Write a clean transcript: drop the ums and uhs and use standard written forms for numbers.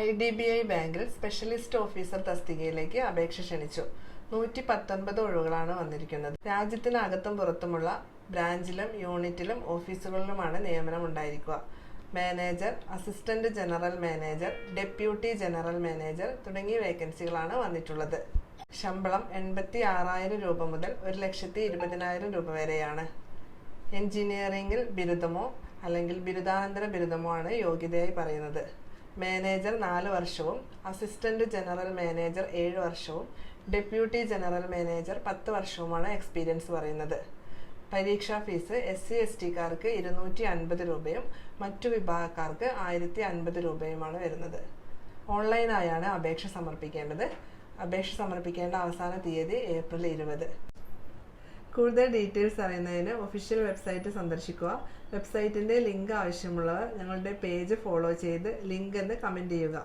IDBI ബാങ്കിൽ specialist officer തസ്തികയിലേക്ക് അപേക്ഷ ക്ഷണിച്ചു. 119 ഒഴിവുകളാണ് വന്നിരിക്കുന്നത്. രാജ്യത്തിനകത്തും പുറത്തുമുള്ള ബ്രാഞ്ചിലും യൂണിറ്റിലും ഓഫീസുകളിലുമാണ് നിയമനം ഉണ്ടായിരിക്കുക. Manager, assistant general manager, deputy general manager തുടങ്ങിയ വേക്കൻസികളാണ് വന്നിട്ടുള്ളത്. ശമ്പളം 86,000 രൂപ മുതൽ 1,20,000 രൂപ വരെയാണ്. എഞ്ചിനീയറിംഗിൽ ബിരുദമോ അല്ലെങ്കിൽ ബിരുദാനന്തര ബിരുദമോ ആണ് യോഗ്യതയായി പറയുന്നത്. മാനേജർ 4 വർഷവും അസിസ്റ്റന്റ് ജനറൽ മാനേജർ 7 വർഷവും ഡെപ്യൂട്ടി ജനറൽ മാനേജർ 10 വർഷവുമാണ് എക്സ്പീരിയൻസ് പറയുന്നത്. പരീക്ഷാ ഫീസ് SC/ST-കാർക്ക് 250 രൂപയും മറ്റു വിഭാഗക്കാർക്ക് 1050 രൂപയുമാണ് വരുന്നത്. ഓൺലൈനായാണ് അപേക്ഷ സമർപ്പിക്കേണ്ടത്. അപേക്ഷ സമർപ്പിക്കേണ്ട അവസാന തീയതി ഏപ്രിൽ 20. കൂടുതൽ ഡീറ്റെയിൽസ് അറിയുന്നതിന് ഒഫീഷ്യൽ വെബ്സൈറ്റ് സന്ദർശിക്കുക. വെബ്സൈറ്റിൻ്റെ ലിങ്ക് ആവശ്യമുള്ളവർ ഞങ്ങളുടെ പേജ് ഫോളോ ചെയ്ത് ലിങ്ക് എന്ന് കമൻറ്റ് ചെയ്യുക.